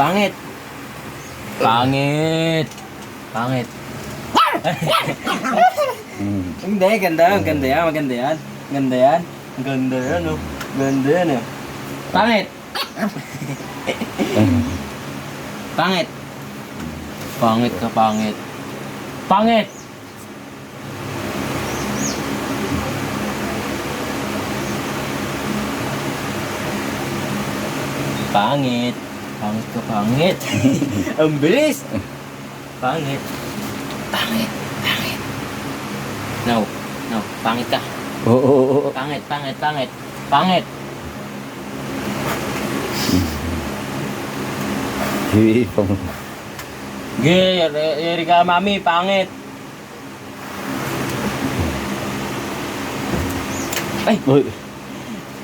Pangit. Pangit. Pangit. Hindi, ganda. Ganda yan, maganda yan. Ganda yan. Ganda yan, oh. Ganda yan, oh. Pangit. Pangit. Pangit ka, pangit. Pangit. Pangit. Pangit ka, pangit. Ang bilis. Pangit. Pangit. Pangit. No. No. Pangit ka. Oo. Pangit, pangit, pangit. Pangit. Yeri ka, mami. Pangit. Ay! Uy.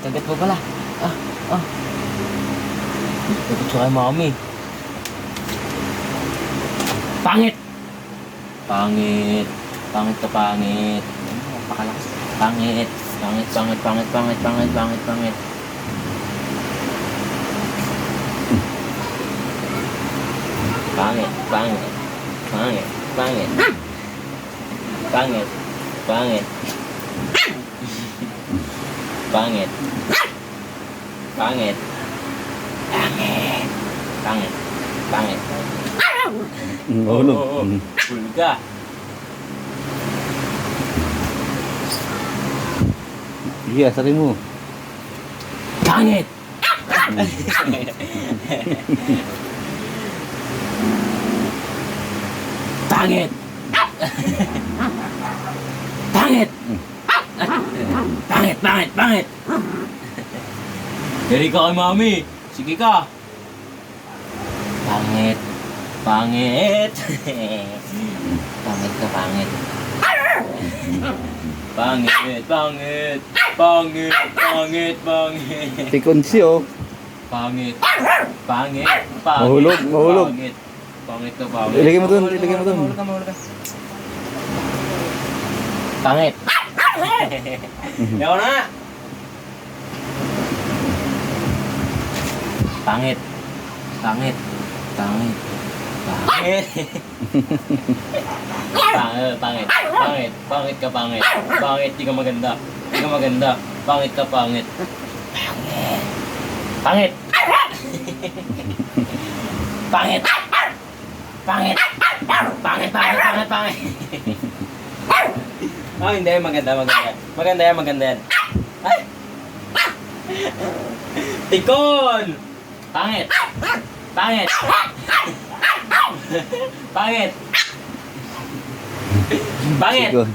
Kagat mo pala. Kagat siya kay mami. Pangit! Pangit. Pangit ka, pangit. Pakalakas. Pangit. Pangit, pangit, pangit, pangit, pangit, pangit, pangit. Pangit, pangit. Pangit, pangit. Pangit, pangit. Pangit. Pangit. Pangit. Pangit. Pangit. Hulog. Hulog ka. Sige, asarin mo. Pangit. Pangit. Pangit. Pangit, pangit, pangit. Dari ka kay mami. Sige ka. Pangit. Pangit. Pangit ka, pangit. Pangit, pangit. Pangit, pangit, pangit. Tikon siyo. Pangit. Pangit. Pangit. Mahulog, mahulog. Pangit. Pangit ka, pangit. Ilagay mo dun, ilagay mo dun. Mahulog ka, mahulog ka. Pangit. Yaw na! Pangit. Pangit. Pangit. Pangit. Pangit. Pangit. Pangit ka, pangit. Pangit, di ka maganda. Di ka maganda. Pangit ka, pangit. Pangit. Pangit. Pangit. Pangit, pangit, pangit, pangit. Oh, hindi. Maganda, maganda. Maganda yan, maganda yan. Ay! Tikon! Pangit! Pangit! Pangit! Pangit! Tikon.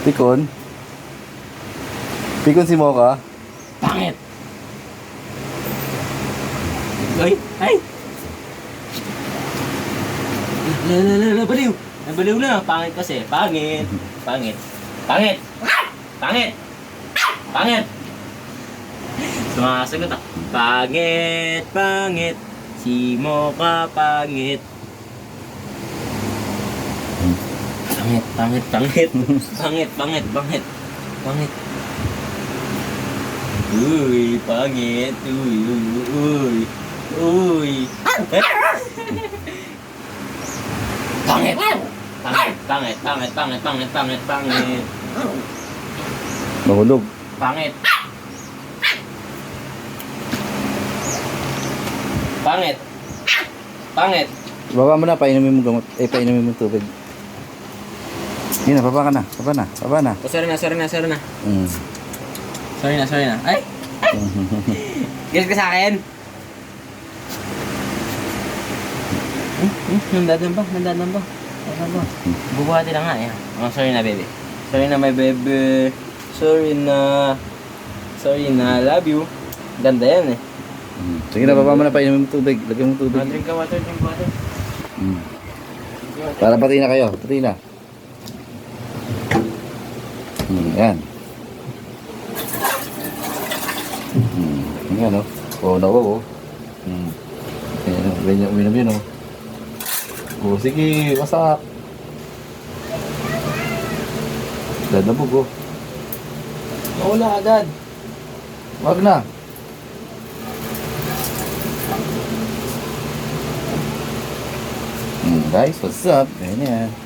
Tikon. Tikon si Mocha. Pangit! Ay! Ay! Nabaliw! Nabaliw na! Pangit kasi! Pangit! Pangit! Pangit! Pangit! Pangit! Sumasagot ako. Pangit! Pangit! Si Mocha pangit! Pangit! Pangit! Pangit! Pangit! Pangit! Pangit! Pangit! Uy! Pangit! Uy! Uy! Uy! Pangit! Pangit! Pangit! Pangit! Pangit! Pangit! Pangit! Pangit! Mahulog. Pangit! Pangit! Pangit! Baba mo na, painumin mo gamot. Painumin mo tubig. Yun na, baba ka na. Baba na, baba na. Oh, sorry na, sorry na, sorry na. Mm. Sorry na, sorry na. Ay! Ay! Galit ka sa akin? Nandadan ba? Nandadan ba? Nandadan ba? Bubuhati na nga, yan. Oh, sorry na, baby. Sorry na, my baby. Sorry na. Sorry na, love you. Ganda yan eh. Sige na, baba mo na, painumin mo tubig. Lagyan mo tubig. Drink ka water, drink water. Para pati na kayo, pati na. Yan. Yan o. Oo, nawaw o. Yan, uminom yun o. O, sige, wasak. Dad na bug o. Wala agad. Wag na. Guys, what's up? Ganyan.